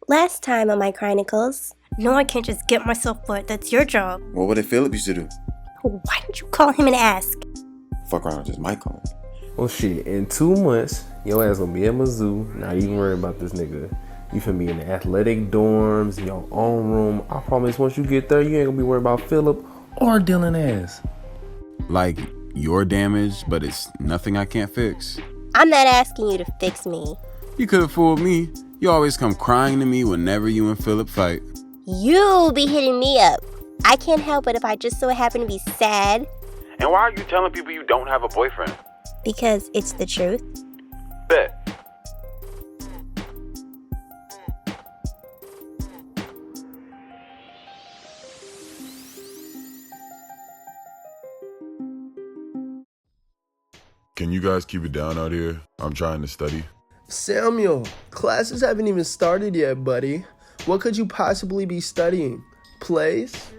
Last time on my Crynicles. No, I can't just get myself wet. That's your job. Well, what did Philip used to do? Why don't you call him and ask? Fuck around with his mic on. Well, shit, in 2 months, your ass gonna be at Mizzou, not even worry about this nigga. You finna be in the athletic dorms, in your own room. I promise once you get there, you ain't gonna be worried about Philip or Dylan ass. Like, you're damaged, but it's nothing I can't fix. I'm not asking you to fix me. You could have fooled me. You always come crying to me whenever you and Philip fight. You be hitting me up. I can't help it if I just so happen to be sad. And why are you telling people you don't have a boyfriend? Because it's the truth. Beth. Can you guys keep it down out here? I'm trying to study. Samuel, classes haven't even started yet, buddy. What could you possibly be studying? Plays?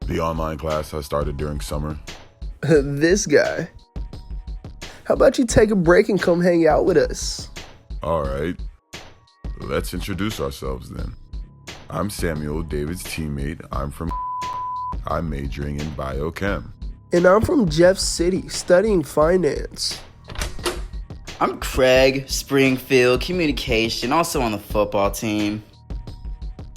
The online class has started during summer. This guy. How about you take a break and come hang out with us? All right. Let's introduce ourselves then. I'm Samuel, David's teammate. I'm majoring in biochem. And I'm from Jeff City, studying finance. I'm Craig, Springfield, communication, also on the football team.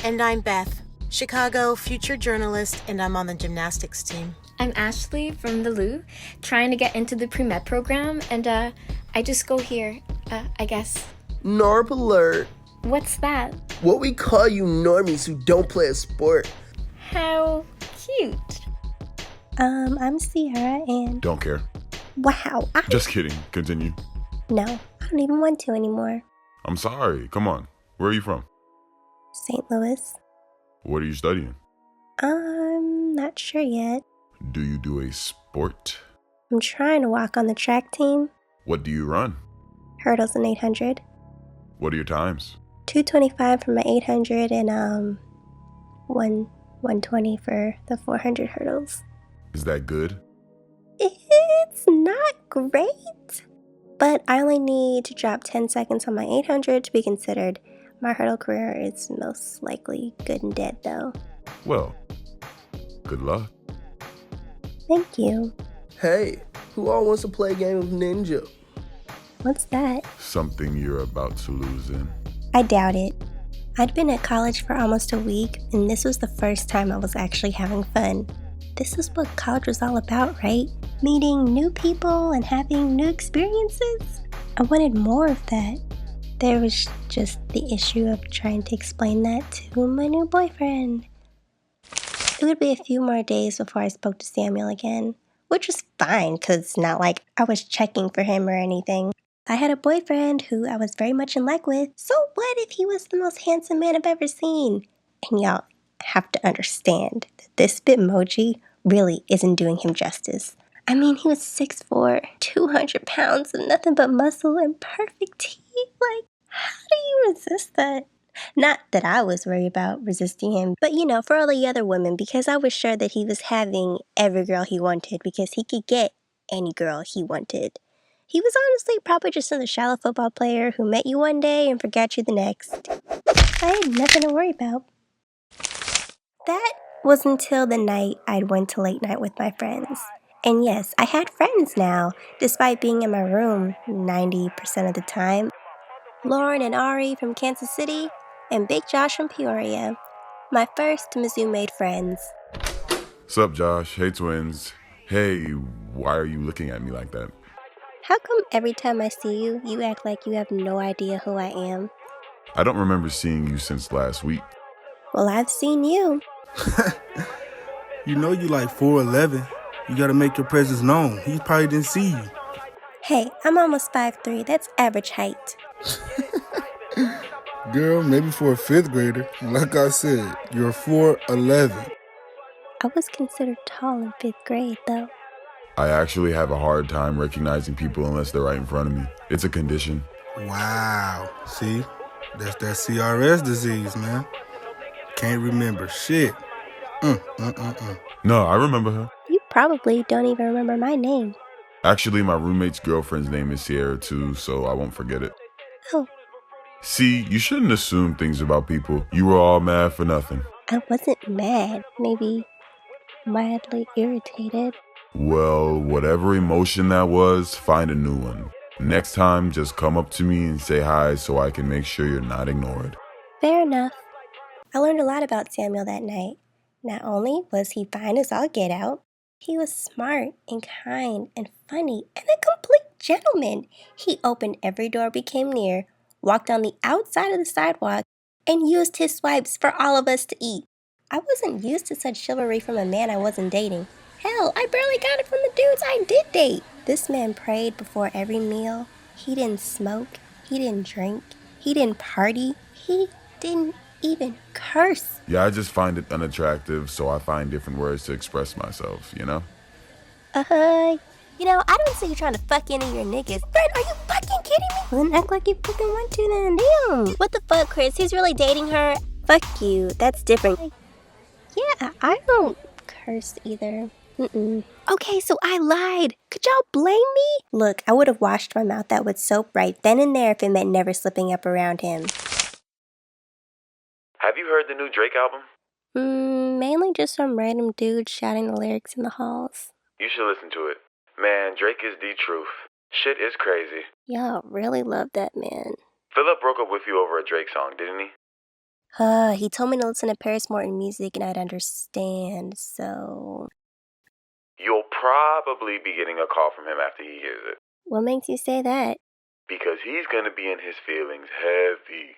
And I'm Beth, Chicago, future journalist, and I'm on the gymnastics team. I'm Ashley from the Lou, trying to get into the pre-med program, and I just go here, I guess. NARP alert. What's that? What we call you normies who don't play a sport. How cute. I'm Sierra and... Don't care. Wow. Just kidding. Continue. No, I don't even want to anymore. I'm sorry. Come on. Where are you from? St. Louis. What are you studying? I'm not sure yet. Do you do a sport? I'm trying to walk on the track team. What do you run? Hurdles and 800. What are your times? 225 for my 800 and 120 for the 400 hurdles. Is that good? It's not great, but I only need to drop 10 seconds on my 800 to be considered. My hurdle career is most likely good and dead though. Well, good luck. Thank you. Hey, who all wants to play a game of Ninja? What's that? Something you're about to lose in. I doubt it. I'd been at college for almost a week, and this was the first time I was actually having fun. This is what college was all about, right? Meeting new people and having new experiences. I wanted more of that. There was just the issue of trying to explain that to my new boyfriend. It would be a few more days before I spoke to Samuel again, which was fine because it's not like I was checking for him or anything. I had a boyfriend who I was very much in love with, so what if he was the most handsome man I've ever seen? And y'all have to understand that this Bitmoji really isn't doing him justice. I mean, he was 6'4", 200 pounds, and nothing but muscle and perfect teeth. Like, how do you resist that? Not that I was worried about resisting him, but for all the other women, because I was sure that he was having every girl he wanted, because he could get any girl he wanted. He was honestly probably just another shallow football player who met you one day and forgot you the next. I had nothing to worry about. That was until the night I went to late night with my friends. And yes, I had friends now, despite being in my room 90% of the time. Lauren and Ari from Kansas City, and Big Josh from Peoria. My first Mizzou-made friends. Sup, Josh? Hey, twins. Hey, why are you looking at me like that? How come every time I see you, you act like you have no idea who I am? I don't remember seeing you since last week. Well, I've seen you. You know you like 4'11". You gotta make your presence known. He probably didn't see you. Hey, I'm almost 5'3". That's average height. Girl, maybe for a 5th grader. Like I said, you're 4'11". I was considered tall in 5th grade, though. I actually have a hard time recognizing people unless they're right in front of me. It's a condition. Wow. See? That's that CRS disease, man. Can't remember shit. No, I remember her. You probably don't even remember my name. Actually, my roommate's girlfriend's name is Sierra too, so I won't forget it. Oh, See, you shouldn't assume things about people. You were all mad for nothing. I wasn't mad, maybe mildly irritated. Well, whatever emotion that was, find a new one. Next time, just come up to me and say hi so I can make sure you're not ignored. Fair enough. I learned a lot about Samuel that night. Not only was he fine as all get out, he was smart and kind and funny and a complete gentleman. He opened every door we came near, walked on the outside of the sidewalk, and used his swipes for all of us to eat. I wasn't used to such chivalry from a man I wasn't dating. Hell, I barely got it from the dudes I did date. This man prayed before every meal. He didn't smoke. He didn't drink. He didn't party. He didn't even curse. Yeah, I just find it unattractive, so I find different words to express myself, you know? You know, I don't see you trying to fuck any of your niggas. Fred, are you fucking kidding me? Well, then act like you fucking want to then. Damn. What the fuck, Chris? He's really dating her? Fuck you. That's different. Yeah, I don't curse either. Okay, so I lied. Could y'all blame me? Look, I would have washed my mouth out with soap right then and there if it meant never slipping up around him. Have you heard the new Drake album? Mainly just some random dude shouting the lyrics in the halls. You should listen to it. Man, Drake is the truth. Shit is crazy. Y'all really love that man. Philip broke up with you over a Drake song, didn't he? He told me to listen to Paris Morton music and I'd understand, so... You'll probably be getting a call from him after he hears it. What makes you say that? Because he's gonna be in his feelings heavy.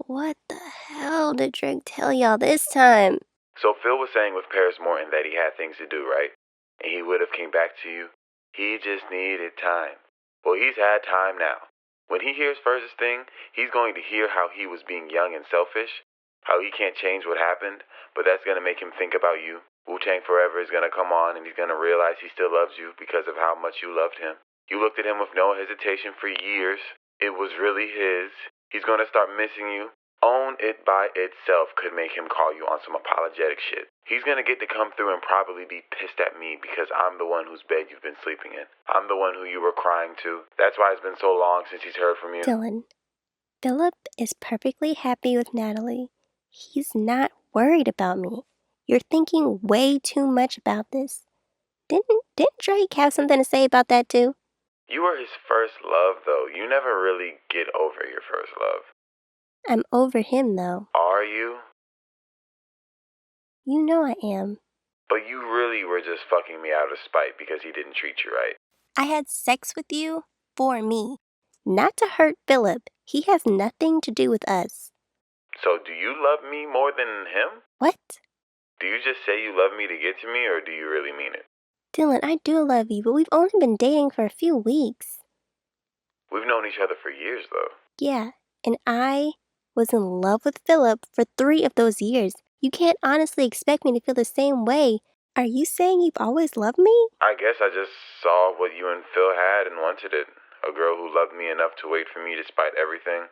What the hell did Drake tell y'all this time? So Phil was saying with Paris Morton that he had things to do, right? And he would have came back to you. He just needed time. Well, he's had time now. When he hears Furz's thing, he's going to hear how he was being young and selfish, how he can't change what happened, but that's going to make him think about you. Wu-Tang Forever is going to come on and he's going to realize he still loves you because of how much you loved him. You looked at him with no hesitation for years. It was really his. He's going to start missing you. Own It by itself could make him call you on some apologetic shit. He's going to get to come through and probably be pissed at me because I'm the one whose bed you've been sleeping in. I'm the one who you were crying to. That's why it's been so long since he's heard from you. Dylan, Philip is perfectly happy with Natalie. He's not worried about me. You're thinking way too much about this. Didn't Drake have something to say about that too? You were his first love, though. You never really get over your first love. I'm over him, though. Are you? You know I am. But you really were just fucking me out of spite because he didn't treat you right. I had sex with you for me, not to hurt Philip. He has nothing to do with us. So do you love me more than him? What? Do you just say you love me to get to me, or do you really mean it? Dylan, I do love you, but we've only been dating for a few weeks. We've known each other for years, though. Yeah, and I was in love with Philip for 3 of those years. You can't honestly expect me to feel the same way. Are you saying you've always loved me? I guess I just saw what you and Phil had and wanted it. A girl who loved me enough to wait for me despite everything.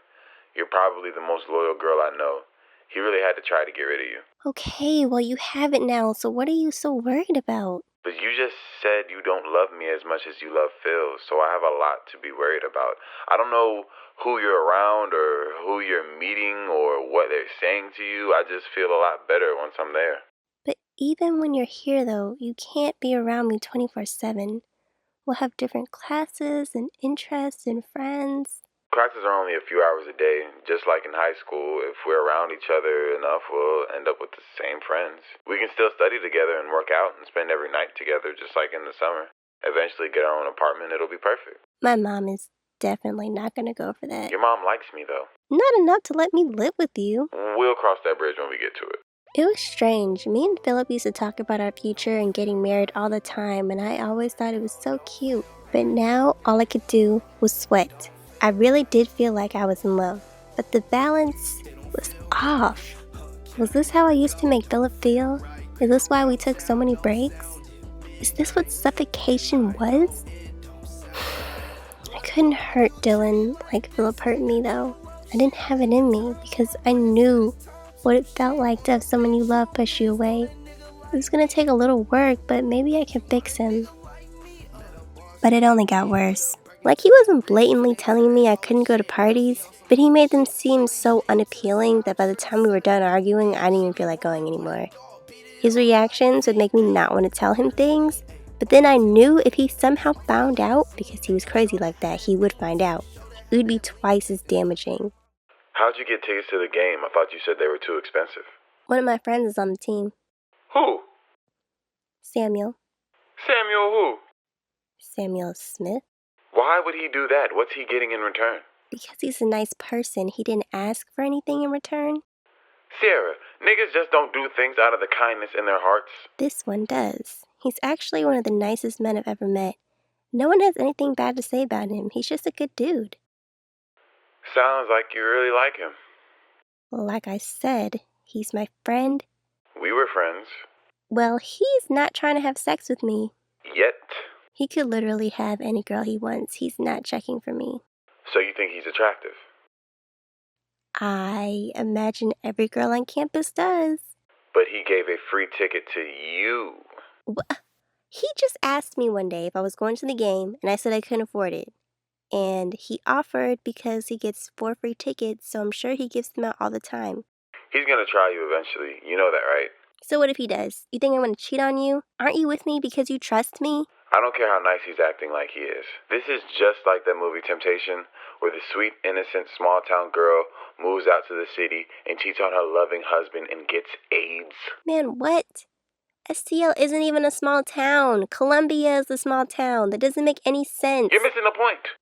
You're probably the most loyal girl I know. He really had to try to get rid of you. Okay, well you have it now, so what are you so worried about? But you just said you don't love me as much as you love Phil, so I have a lot to be worried about. I don't know who you're around or who you're meeting or what they're saying to you. I just feel a lot better once I'm there. But even when you're here, though, you can't be around me 24/7. We'll have different classes and interests and friends. Classes are only a few hours a day. Just like in high school, if we're around each other enough, we'll end up with the same friends. We can still study together and work out and spend every night together, just like in the summer. Eventually get our own apartment, it'll be perfect. My mom is definitely not going to go for that. Your mom likes me, though. Not enough to let me live with you. We'll cross that bridge when we get to it. It was strange. Me and Philip used to talk about our future and getting married all the time, and I always thought it was so cute. But now, all I could do was sweat. I really did feel like I was in love, but the balance was off. Was this how I used to make Philip feel? Is this why we took so many breaks? Is this what suffocation was? I couldn't hurt Dylan like Philip hurt me, though. I didn't have it in me because I knew what it felt like to have someone you love push you away. It was gonna take a little work, but maybe I can fix him. But it only got worse. Like he wasn't blatantly telling me I couldn't go to parties, but he made them seem so unappealing that by the time we were done arguing, I didn't even feel like going anymore. His reactions would make me not want to tell him things, but then I knew if he somehow found out, because he was crazy like that, he would find out. It would be twice as damaging. How'd you get tickets to the game? I thought you said they were too expensive. One of my friends is on the team. Who? Samuel. Samuel who? Samuel Smith. Why would he do that? What's he getting in return? Because he's a nice person. He didn't ask for anything in return. Sierra, niggas just don't do things out of the kindness in their hearts. This one does. He's actually one of the nicest men I've ever met. No one has anything bad to say about him. He's just a good dude. Sounds like you really like him. Like I said, he's my friend. We were friends. Well, he's not trying to have sex with me. Yet. He could literally have any girl he wants. He's not checking for me. So you think he's attractive? I imagine every girl on campus does. But he gave a free ticket to you. He just asked me one day if I was going to the game, and I said I couldn't afford it. And he offered because he gets 4 free tickets, so I'm sure he gives them out all the time. He's gonna try you eventually. You know that, right? So what if he does? You think I'm going to cheat on you? Aren't you with me because you trust me? I don't care how nice he's acting like he is. This is just like that movie Temptation, where the sweet, innocent, small-town girl moves out to the city and cheats on her loving husband and gets AIDS. Man, what? STL isn't even a small town. Columbia is a small town. That doesn't make any sense. You're missing the point.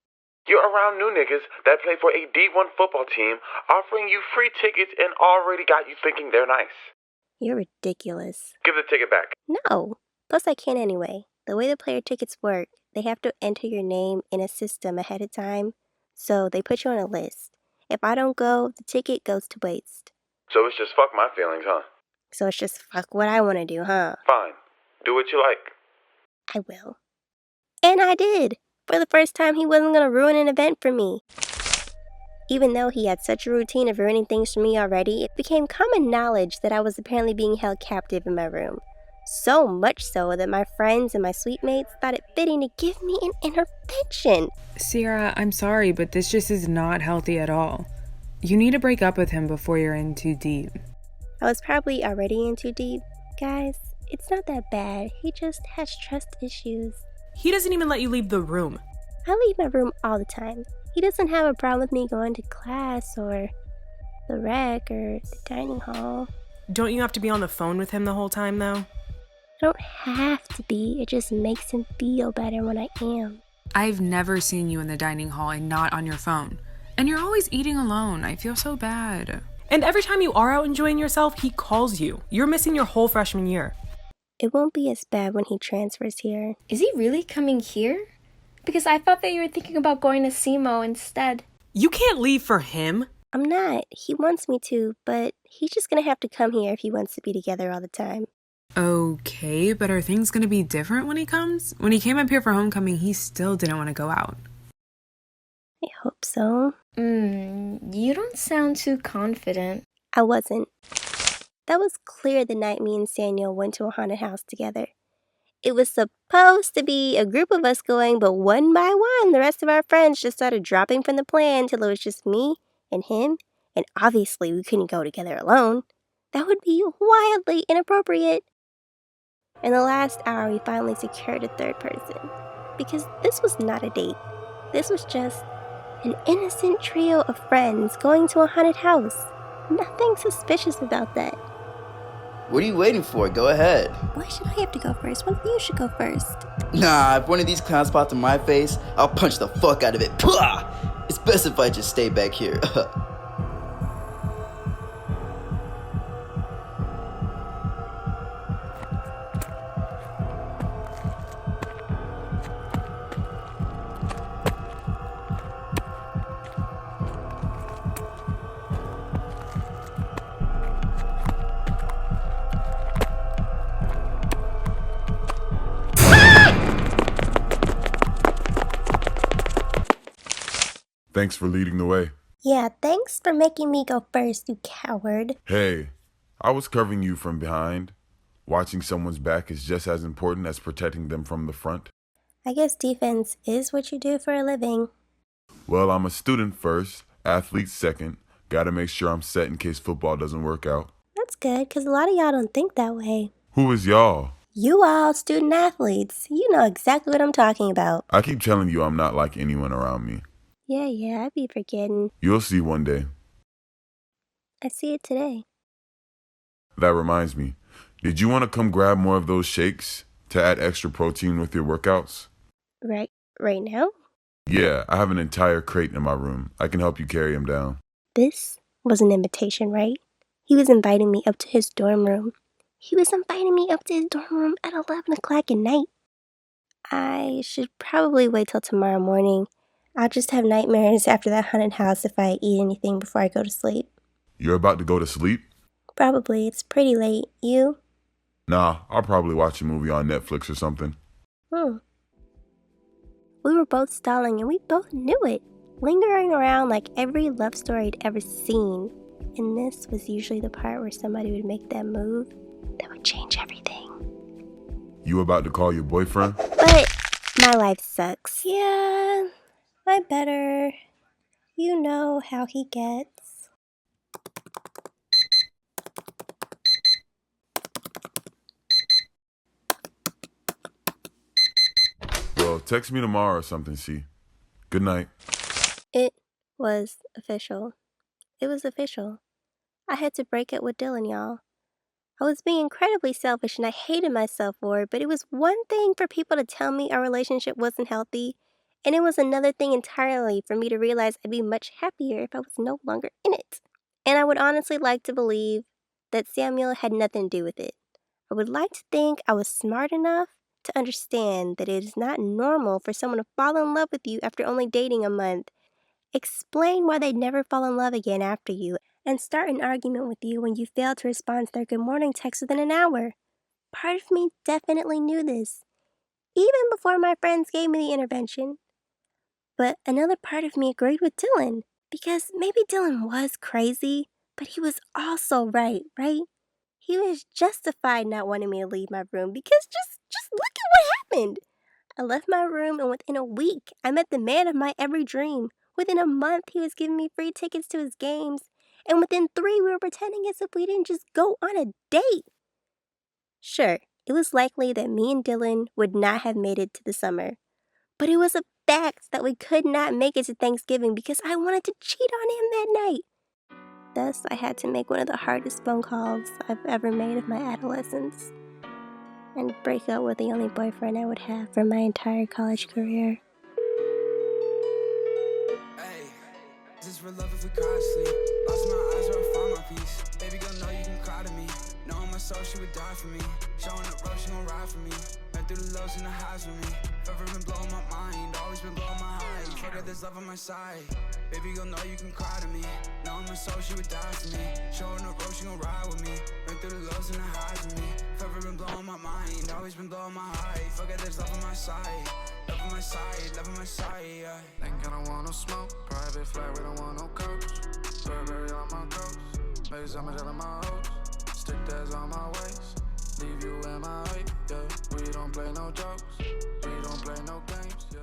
You're around new niggas that play for a D1 football team, offering you free tickets and already got you thinking they're nice. You're ridiculous. Give the ticket back. No. Plus, I can't anyway. The way the player tickets work, they have to enter your name in a system ahead of time. So they put you on a list. If I don't go, the ticket goes to waste. So it's just fuck my feelings, huh? So it's just fuck what I want to do, huh? Fine. Do what you like. I will. And I did. For the first time, he wasn't going to ruin an event for me. Even though he had such a routine of ruining things for me already, it became common knowledge that I was apparently being held captive in my room. So much so that my friends and my suite mates thought it fitting to give me an intervention. Sierra, I'm sorry, but this just is not healthy at all. You need to break up with him before you're in too deep. I was probably already in too deep. Guys, it's not that bad. He just has trust issues. He doesn't even let you leave the room. I leave my room all the time. He doesn't have a problem with me going to class or the rec or the dining hall. Don't you have to be on the phone with him the whole time, though? I don't have to be. It just makes him feel better when I am. I've never seen you in the dining hall and not on your phone. And you're always eating alone. I feel so bad. And every time you are out enjoying yourself, he calls you. You're missing your whole freshman year. It won't be as bad when he transfers here. Is he really coming here? Because I thought that you were thinking about going to SEMO instead. You can't leave for him. I'm not. He wants me to, but he's just gonna have to come here if he wants to be together all the time. Okay, but are things gonna be different when he comes? When he came up here for homecoming, he still didn't want to go out. I hope so. You don't sound too confident. I wasn't. That was clear the night me and Samuel went to a haunted house together. It was supposed to be a group of us going, but one by one, the rest of our friends just started dropping from the plan till it was just me and him, and obviously we couldn't go together alone. That would be wildly inappropriate. In the last hour, we finally secured a third person. Because this was not a date. This was just an innocent trio of friends going to a haunted house. Nothing suspicious about that. What are you waiting for? Go ahead. Why should I have to go first? One of you should go first. Nah, if one of these clowns popped in my face, I'll punch the fuck out of it. Pwah! It's best if I just stay back here. Thanks for leading the way. Yeah, thanks for making me go first, you coward. Hey, I was covering you from behind. Watching someone's back is just as important as protecting them from the front. I guess defense is what you do for a living. Well, I'm a student first, athlete second. Gotta make sure I'm set in case football doesn't work out. That's good, because a lot of y'all don't think that way. Who is y'all? You all student athletes. You know exactly what I'm talking about. I keep telling you I'm not like anyone around me. Yeah, I be forgetting. You'll see one day. I see it today. That reminds me. Did you want to come grab more of those shakes to add extra protein with your workouts? Right now? Yeah, I have an entire crate in my room. I can help you carry them down. This was an invitation, right? He was inviting me up to his dorm room. At 11 o'clock at night. I should probably wait till tomorrow morning. I'll just have nightmares after that haunted house if I eat anything before I go to sleep. You're about to go to sleep? Probably. It's pretty late. You? Nah, I'll probably watch a movie on Netflix or something. We were both stalling and we both knew it. Lingering around like every love story I'd ever seen. And this was usually the part where somebody would make that move that would change everything. You about to call your boyfriend? But my life sucks. Yeah, I better. You know how he gets. Well, text me tomorrow or something, C. Good night. It was official. I had to break up with Dylan, y'all. I was being incredibly selfish and I hated myself for it, but it was one thing for people to tell me our relationship wasn't healthy, and it was another thing entirely for me to realize I'd be much happier if I was no longer in it. And I would honestly like to believe that Samuel had nothing to do with it. I would like to think I was smart enough to understand that it is not normal for someone to fall in love with you after only dating a month, explain why they'd never fall in love again after you, and start an argument with you when you fail to respond to their good morning text within an hour. Part of me definitely knew this, even before my friends gave me the intervention. But another part of me agreed with Dylan, because maybe Dylan was crazy, but he was also right? He was justified not wanting me to leave my room because just look at what happened. I left my room and within a week, I met the man of my every dream. Within a month, he was giving me free tickets to his games. And within 3, we were pretending as if we didn't just go on a date. Sure, it was likely that me and Dylan would not have made it to the summer. But it was a fact that we could not make it to Thanksgiving because I wanted to cheat on him that night. Thus, I had to make one of the hardest phone calls I've ever made of my adolescence and break up with the only boyfriend I would have for my entire college career. Hey, this for love if we cry sleep. Lost my eyes where I found my peace. Baby girl, know you can cry to me. Knowing my soul, she would die for me. Showing up road, she gon' ride for me. Went through the lows and the highs with me. Forever been blowing my mind, always been blowing my high. Forget there's love on my side. Baby girl, know you can cry to me. Knowing my soul, she would die for me. Showing up road, she gon' ride with me. Went through the lows and the highs with me. Forever been blowing my mind, always been blowing my high. Forget there's love on my side. Love on my side, love on my side, yeah. Think I don't want no smoke. Private flight, we don't want no coach. Burberry on my coast. Maybe some of my hoes. Stick that's on my waist. Leave you in my way, yeah. We don't play no jokes. We don't play no games, yeah.